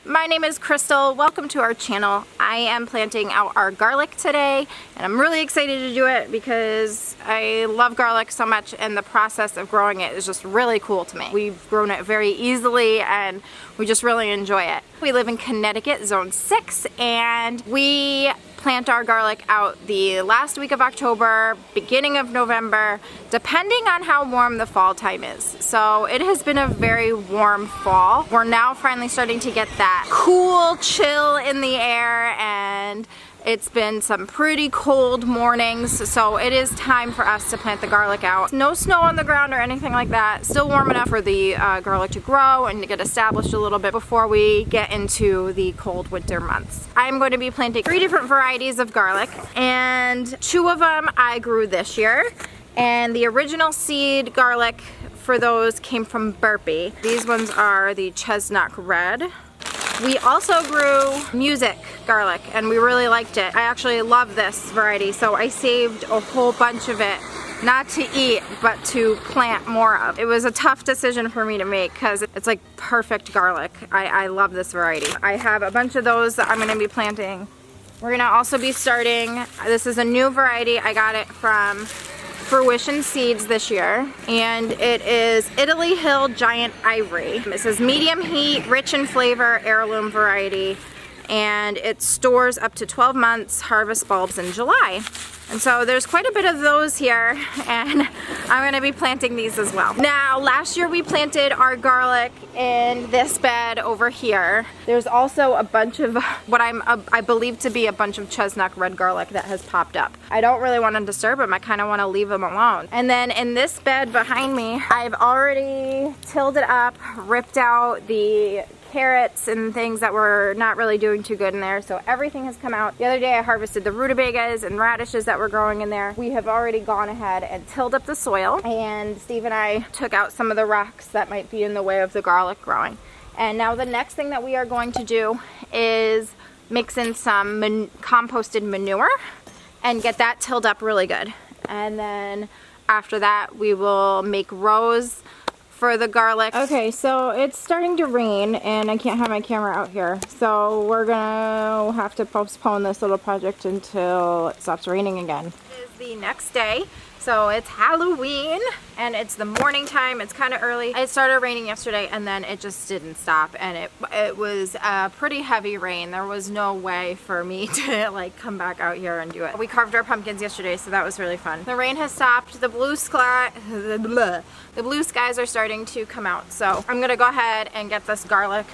My name is Crystal. Welcome to our channel. I am planting out our garlic today, and I'm really excited to do it because I love garlic so much, and the process of growing it is just really cool to me. We've grown it very easily and we just really enjoy it. We live in Connecticut, Zone 6, and we plant our garlic out the last week of October, beginning of November, depending on how warm the fall time is. So it has been a very warm fall. We're now finally starting to get that cool chill in the air, and it's been some pretty cold mornings, so it is time for us to plant the garlic out. No snow on the ground or anything like that. Still warm enough for the garlic to grow and to get established a little bit before we get into the cold winter months. I'm going to be planting 3 different varieties of garlic, and 2 of them I grew this year. And the original seed garlic for those came from Burpee. These ones are the Chesnok Red. We also grew music garlic, and we really liked it. I actually love this variety, so I saved a whole bunch of it, not to eat, but to plant more of. It was a tough decision for me to make because it's like perfect garlic. I love this variety. I have a bunch of those that I'm going to be planting. We're going to also be starting, this is a new variety. I got it from Fruition Seeds this year, and it is Italy Hill Giant Ivory. It says medium heat, rich in flavor, heirloom variety, and it stores up to 12 months, harvest bulbs in July. And so there's quite a bit of those here, and I'm going to be planting these as well. Now, last year we planted our garlic in this bed over here. There's also a bunch of what I believe to be a bunch of Chesnok Red garlic that has popped up. I don't really want to disturb them. I kind of want to leave them alone. And then in this bed behind me, I've already tilled it up, ripped out the carrots and things that were not really doing too good in there, so everything has come out. The other day I harvested the rutabagas and radishes that were growing in there. We have already gone ahead and tilled up the soil, and Steve and I took out some of the rocks that might be in the way of the garlic growing. And now the next thing that we are going to do is mix in some composted manure and get that tilled up really good. And then after that we will make rows for the garlic. Okay, so it's starting to rain and I can't have my camera out here, so we're gonna have to postpone this little project until it stops raining again. It is the next day, so it's Halloween and it's the morning time. It's kind of early. It started raining yesterday and then it just didn't stop, and it was a pretty heavy rain. There was no way for me to like come back out here and do it. We carved our pumpkins yesterday, so that was really fun. The rain has stopped. The blue skies are starting to come out, so I'm gonna go ahead and get this garlic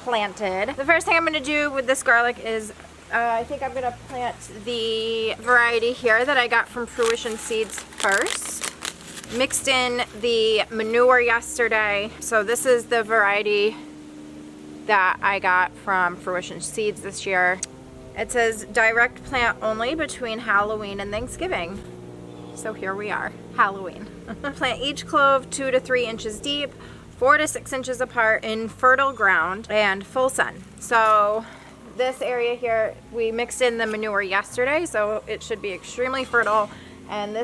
planted. The first thing I'm gonna do with this garlic is I think I'm gonna plant the variety here that I got from Fruition Seeds first. Mixed in the manure yesterday, so this is the variety that I got from Fruition Seeds this year. It says direct plant only between Halloween and Thanksgiving. So here we are, Halloween. Plant each clove 2 to 3 inches deep, 4 to 6 inches apart in fertile ground and full sun. So this area here, we mixed in the manure yesterday, so it should be extremely fertile. And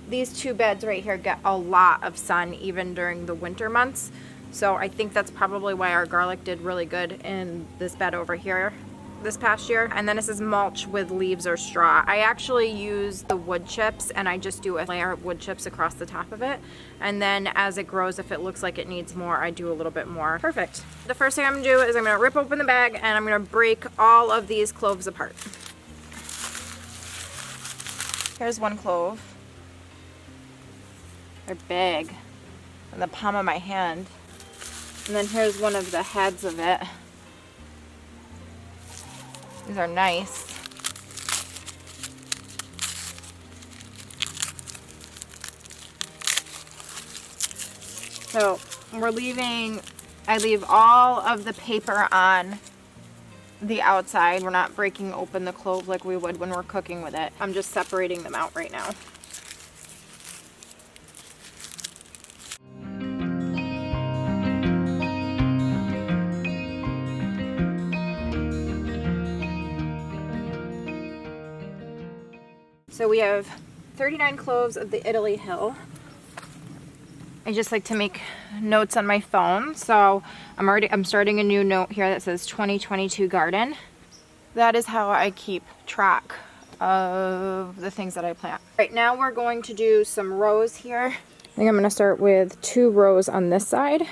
these 2 beds right here get a lot of sun even during the winter months. So I think that's probably why our garlic did really good in this bed over here this past year. And then it says mulch with leaves or straw. I actually use the wood chips, and I just do a layer of wood chips across the top of it, and then as it grows, if it looks like it needs more, I do a little bit more. Perfect. The first thing I'm gonna do is I'm gonna rip open the bag and I'm gonna break all of these cloves apart. Here's one clove. They're big, in the palm of my hand. And then here's one of the heads of it. These are nice. So I leave all of the paper on the outside. We're not breaking open the clove like we would when we're cooking with it. I'm just separating them out right now. So we have 39 cloves of the Italy Hill. I just like to make notes on my phone, so I'm starting a new note here that says 2022 garden. That is how I keep track of the things that I plant. Right now we're going to do some rows here. I think I'm going to start with 2 rows on this side.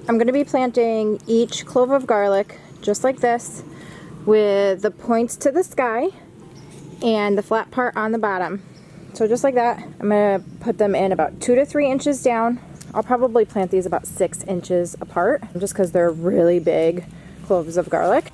I'm going to be planting each clove of garlic just like this, with the points to the sky and the flat part on the bottom. So just like that. I'm going to put them in about 2 to 3 inches down. I'll probably plant these about 6 inches apart, just because they're really big cloves of garlic.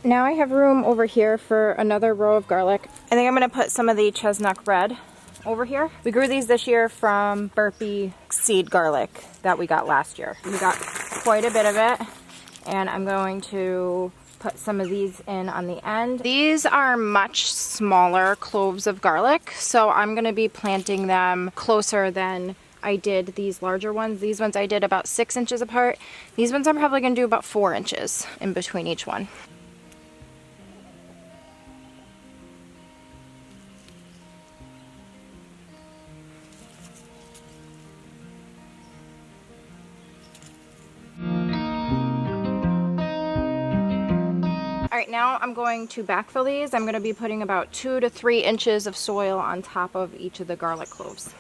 Now I have room over here for another row of garlic. I think I'm going to put some of the Chesnok Red over here. We grew these this year from burpee seed garlic that we got last year. We got quite a bit of it, and I'm going to put some of these in on the end. These are much smaller cloves of garlic, so I'm going to be planting them closer than I did these larger ones. These ones I did about 6 inches apart. These ones I'm probably going to do about 4 inches in between each one. Alright, now I'm going to backfill these. I'm going to be putting about 2 to 3 inches of soil on top of each of the garlic cloves.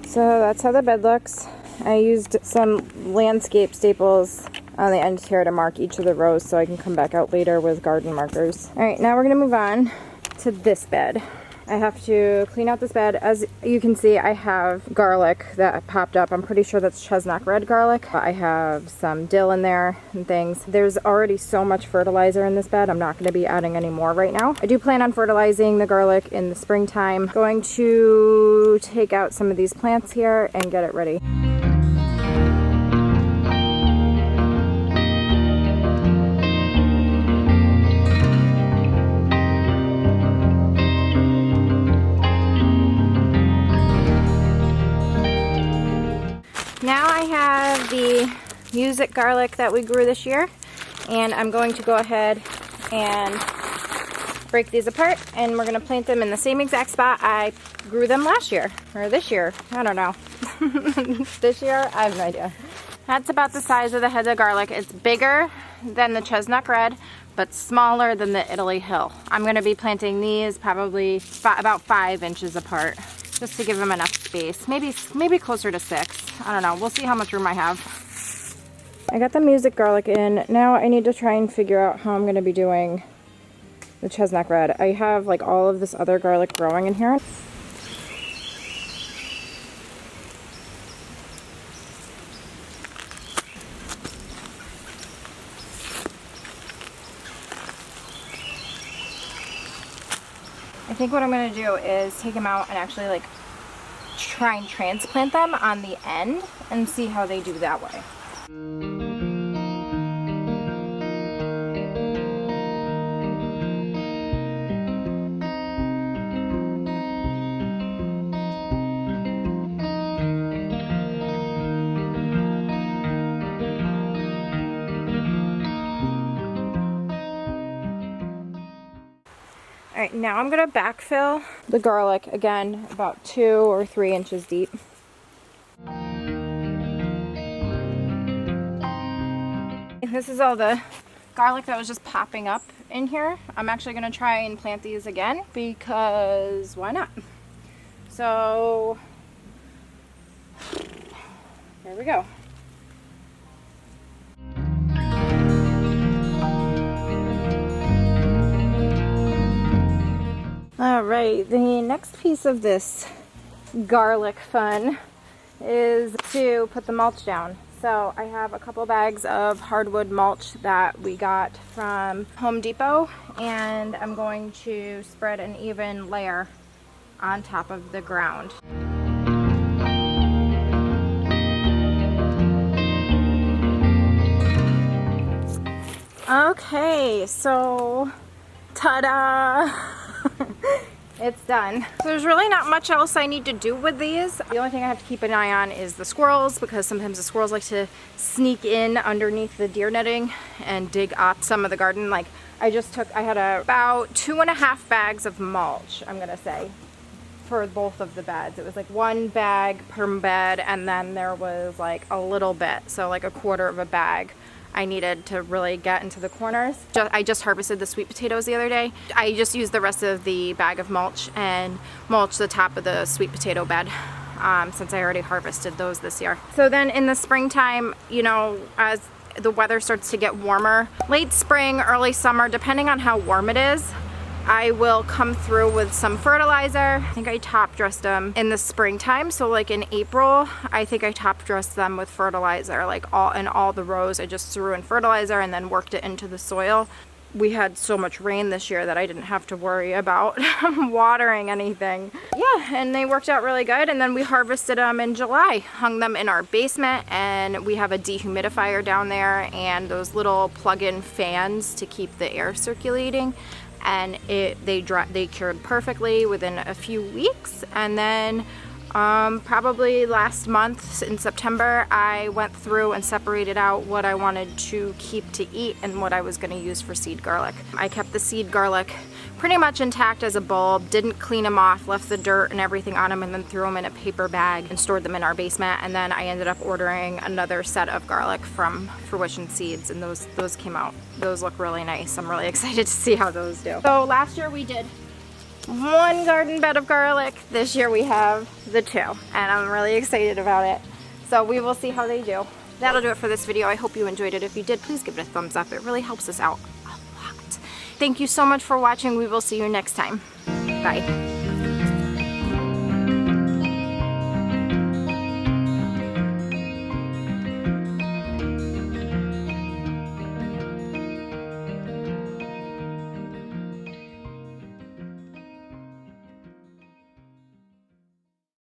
So that's how the bed looks. I used some landscape staples on the end here to mark each of the rows so I can come back out later with garden markers. Alright, now we're going to move on to this bed. I have to clean out this bed. As you can see, I have garlic that popped up. I'm pretty sure that's Chesnok Red garlic. I have some dill in there and things. There's already so much fertilizer in this bed. I'm not going to be adding any more right now. I do plan on fertilizing the garlic in the springtime. Going to take out some of these plants here and get it ready. Now I have the music garlic that we grew this year, and I'm going to go ahead and break these apart, and we're going to plant them in the same exact spot I grew them last year, or this year, I don't know. This year, I have no idea. That's about the size of the heads of garlic. It's bigger than the Chesnok Red, but smaller than the Italy Hill. I'm going to be planting these probably about 5 inches apart, just to give them enough space. Maybe closer to 6. I don't know. We'll see how much room I have. I got the music garlic in. Now I need to try and figure out how I'm going to be doing the Chesnok Red. I have like all of this other garlic growing in here. I think what I'm going to do is take them out and actually like try and transplant them on the end and see how they do that way. Alright, now I'm going to backfill the garlic, again, about 2 or 3 inches deep. This is all the garlic that was just popping up in here. I'm actually going to try and plant these again because why not? So, there we go. Alright, the next piece of this garlic fun is to put the mulch down. So I have a couple bags of hardwood mulch that we got from Home Depot, and I'm going to spread an even layer on top of the ground. Okay, so ta-da! It's done. So there's really not much else I need to do with these. The only thing I have to keep an eye on is the squirrels, because sometimes the squirrels like to sneak in underneath the deer netting and dig up some of the garden. Like I had about 2.5 bags of mulch, I'm gonna say, for both of the beds. It was like 1 bag per bed, and then there was like a little bit, so like 1/4 of a bag I needed to really get into the corners. I just harvested the sweet potatoes the other day. I just used the rest of the bag of mulch and mulched the top of the sweet potato bed since I already harvested those this year. So then in the springtime, you know, as the weather starts to get warmer, late spring, early summer, depending on how warm it is, I will come through with some fertilizer. I think I top dressed them in the springtime, so like in April, I think I top dressed them with fertilizer, like all the rows. I just threw in fertilizer and then worked it into the soil. We had so much rain this year that I didn't have to worry about watering anything. Yeah, and they worked out really good. And then we harvested them in July, hung them in our basement, and we have a dehumidifier down there and those little plug-in fans to keep the air circulating. And they cured perfectly within a few weeks. And then probably last month in September, I went through and separated out what I wanted to keep to eat and what I was going to use for seed garlic. I kept the seed garlic pretty much intact as a bulb, didn't clean them off, left the dirt and everything on them, and then threw them in a paper bag and stored them in our basement. And then I ended up ordering another set of garlic from Fruition Seeds, and those came out. Those look really nice. I'm really excited to see how those do. So last year we did 1 garden bed of garlic. This year we have the 2, and I'm really excited about it. So we will see how they do. That'll do it for this video. I hope you enjoyed it. If you did, please give it a thumbs up. It really helps us out a lot. Thank you so much for watching. We will see you next time. Bye.